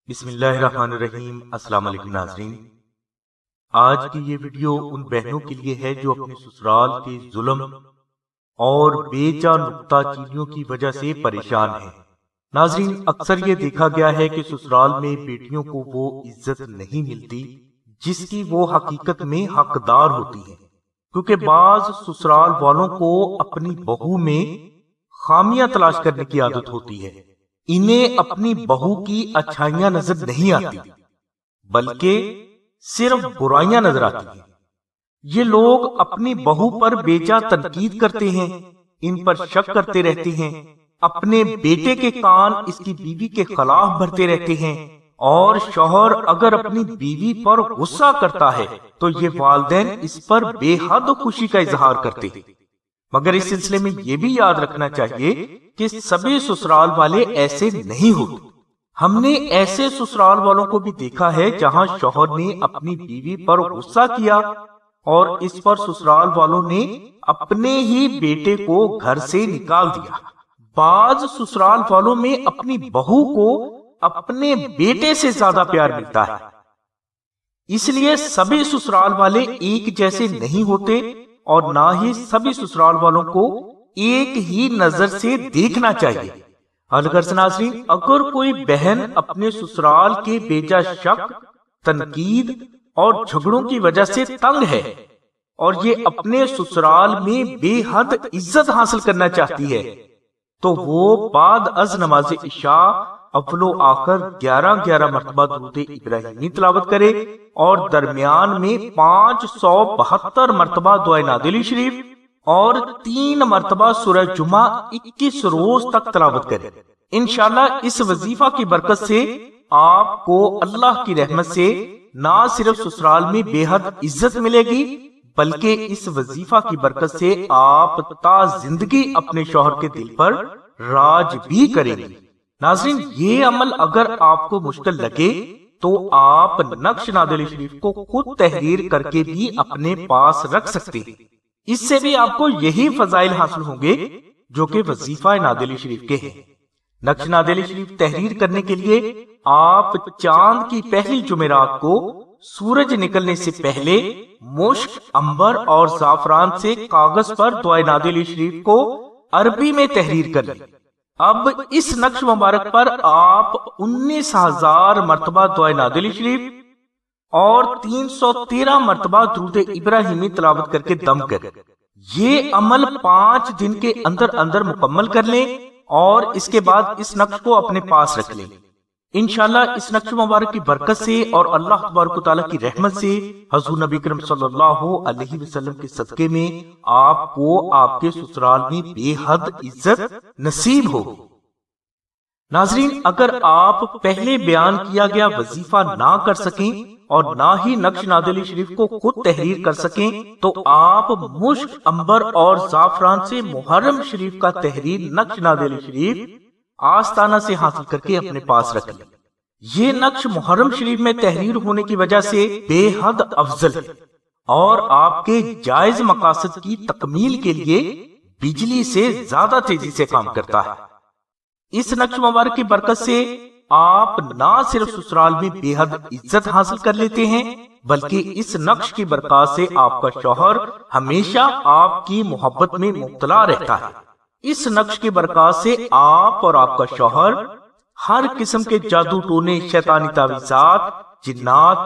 بسم اللہ الرحمن الرحیم۔ السلام علیکم ناظرین، آج کی یہ ویڈیو ان بہنوں کے لیے ہے جو اپنے سسرال کے ظلم اور بے جا نکتہ چینیوں کی وجہ سے پریشان ہیں۔ ناظرین، اکثر یہ دیکھا گیا ہے کہ سسرال میں بیٹیوں کو وہ عزت نہیں ملتی جس کی وہ حقیقت میں حقدار ہوتی ہیں، کیونکہ بعض سسرال والوں کو اپنی بہو میں خامیاں تلاش کرنے کی عادت ہوتی ہے۔ انہیں اپنی بہو کی اچھائیاں نظر نہیں آتی بلکہ صرف برائیاں نظر آتی ہیں۔ یہ لوگ اپنی بہو پر بیجا تنقید کرتے ہیں، ان پر شک کرتے رہتے ہیں، اپنے بیٹے کے کان اس کی بیوی کے خلاف بھرتے رہتے ہیں، اور شوہر اگر اپنی بیوی پر غصہ کرتا ہے تو یہ والدین اس پر بے حد خوشی کا اظہار کرتے ہیں۔ مگر اس سلسلے میں یہ بھی یاد رکھنا چاہیے کہ سبھی سسرال والے ایسے نہیں ہوتے۔ ہم نے ایسے سسرال والوں کو بھی دیکھا ہے جہاں شوہر نے اپنی بیوی پر غصہ کیا اور اس پر سسرال والوں نے اپنے ہی بیٹے کو گھر سے نکال دیا۔ بعض سسرال والوں میں اپنی بہو کو اپنے بیٹے سے زیادہ پیار ملتا ہے۔ اس لیے سبھی سسرال والے ایک جیسے نہیں ہوتے اور نہ ہی سبھی سسرال والوں کو ایک ہی نظر سے دیکھنا چاہیے۔ الغرض ناظرین، اگر کوئی بہن اپنے سسرال کے بیجا شک، تنقید اور جھگڑوں کی وجہ سے تنگ ہے اور یہ اپنے سسرال میں بے حد عزت حاصل کرنا چاہتی ہے تو وہ بعد از نماز عشاء اول و آخر 11 مرتبہ درود ابراہیمی تلاوت کرے اور درمیان میں 572 مرتبہ دعائے نادے شریف اور 3 مرتبہ سورہ جمعہ 21 روز تک تلاوت کرے۔ انشاءاللہ اس وظیفہ کی برکت سے آپ کو اللہ کی رحمت سے نہ صرف سسرال میں بے حد عزت ملے گی بلکہ اس وظیفہ کی برکت سے آپ تا زندگی اپنے شوہر کے دل پر راج بھی کریں گے۔ ناظرین، یہ عمل اگر آپ کو مشکل لگے تو آپ نقش نادے شریف کو خود تحریر کر کے بھی اپنے پاس رکھ سکتے ہیں۔ اس سے بھی آپ کو یہی فضائل حاصل ہوں گے جو کہ وظیفہ نادے شریف کے ہیں۔ نقش نادے شریف تحریر کرنے کے لیے آپ چاند کی پہلی جمعرات کو سورج نکلنے سے پہلے مشک، عنبر اور زعفران سے کاغذ پر دعائے نادے شریف کو عربی میں تحریر کر لیں۔ اب اس نقش مبارک پر آپ 19,000 مرتبہ دعائے نادے شریف اور 313 مرتبہ درود ابراہیمی تلاوت کر کے دم کریں۔ یہ عمل 5 دن کے اندر مکمل کر لیں اور اس کے بعد اس نقش کو اپنے پاس رکھ لیں۔ انشاءاللہ اس نقش مبارک کی برکت سے اور اللہ تبارک و تعالیٰ کی رحمت سے حضور نبی کریم صلی اللہ علیہ وسلم کے صدقے میں آپ کو آپ کے سسرال میں بے حد عزت نصیب ہوگی۔ ناظرین، اگر آپ پہلے بیان کیا گیا وظیفہ نہ کر سکیں اور نہ ہی نقش نادے شریف کو خود تحریر کر سکیں تو آپ مشک، عنبر اور زعفران سے محرم شریف کا تحریر نقش نادے شریف آستانہ سے حاصل کر کے اپنے پاس رکھ لیں۔ یہ نقش محرم شریف میں تحریر ہونے کی وجہ سے بے حد افضل ہے اور آپ کے جائز مقاصد کی تکمیل کے لیے بجلی سے زیادہ تیزی سے کام کرتا ہے۔ اس نقش مبارک کی برکت سے آپ نہ صرف سسرال میں بے حد عزت حاصل کر لیتے ہیں بلکہ اس نقش کی برکات سے آپ کا شوہر ہمیشہ آپ کی محبت میں مبتلا رہتا ہے۔ اس نقش کی برکات سے آپ اور آپ کا شوہر ہر قسم کے جادو ٹونے، شیطانی تعویذات، جنات،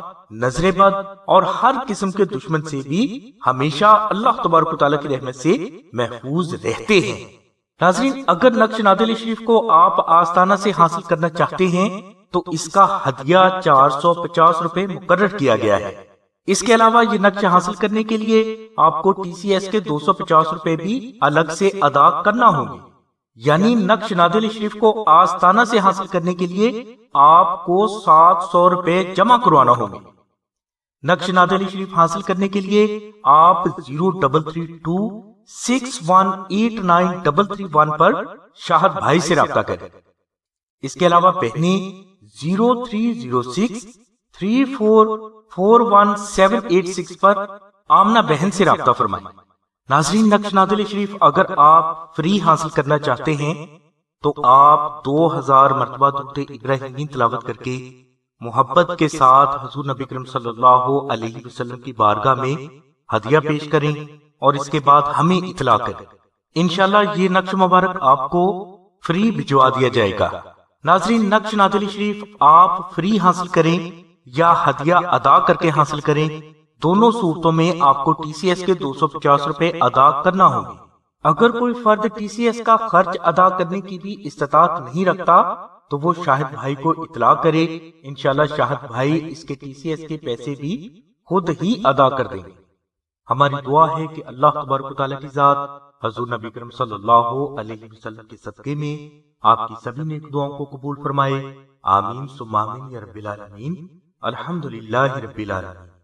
نظر بد اور ہر قسم کے دشمن سے بھی ہمیشہ اللہ تبارک و تعالیٰ کی رحمت سے محفوظ رہتے ہیں۔ ناظرین، اگر نقش نادے شریف کو آپ آستانہ سے حاصل کرنا چاہتے ہیں تو اس کا ہدیہ 450 روپے مقرر کیا گیا ہے۔ اس کے علاوہ یہ نقش حاصل کرنے کے لیے آپ کو ٹی سی ایس کے 250 روپے بھی الگ سے ادا کرنا ہوں گے، یعنی نقش نادے شریف کو آستانہ سے حاصل کرنے کے لیے آپ کو 700 روپے جمع کروانا ہوں گے۔ نقش نادے شریف حاصل کرنے کے لیے آپ 0332618933 پر شاہد بھائی سے رابطہ کریں۔ اس کے علاوہ بہنیں 030634418786 پر آمنہ بہن سے رابطہ فرمائیں۔ ناظرین، نقش نادے شریف اگر آپ فری حاصل کرنا چاہتے ہیں تو آپ 2000 مرتبہ درود ابراہیمی تلاوت کر کے محبت کے ساتھ حضور نبی کریم صلی اللہ علیہ وسلم کی بارگاہ میں ہدیہ پیش کریں اور اس کے بعد ہمیں اطلاع کریں۔ انشاءاللہ یہ نقش مبارک آپ کو فری بھجوا دیا جائے گا۔ ناظرین، نقش نادلی شریف آپ فری حاصل کریں یا ہدیہ ادا کر کے حاصل کریں، دونوں صورتوں میں آپ کو ٹی سی ایس کے 250 روپے ادا کرنا ہوگی۔ اگر کوئی فرد ٹی سی ایس کا خرچ ادا کرنے کی بھی استطاعت نہیں رکھتا تو وہ شاہد بھائی کو اطلاع کرے، انشاءاللہ شاہد بھائی اس کے ٹی سی ایس کے پیسے بھی خود ہی ادا کر دیں گے۔ ہماری دعا ہے کہ اللہ تبارک و تعالیٰ کی ذات حضور نبی کریم صلی اللہ علیہ وسلم کے صدقے میں آپ کی سبھی نیک دعاؤں کو قبول فرمائے۔ آمین ثم آمین یا رب العالمین۔ الحمدللہ رب العالمین۔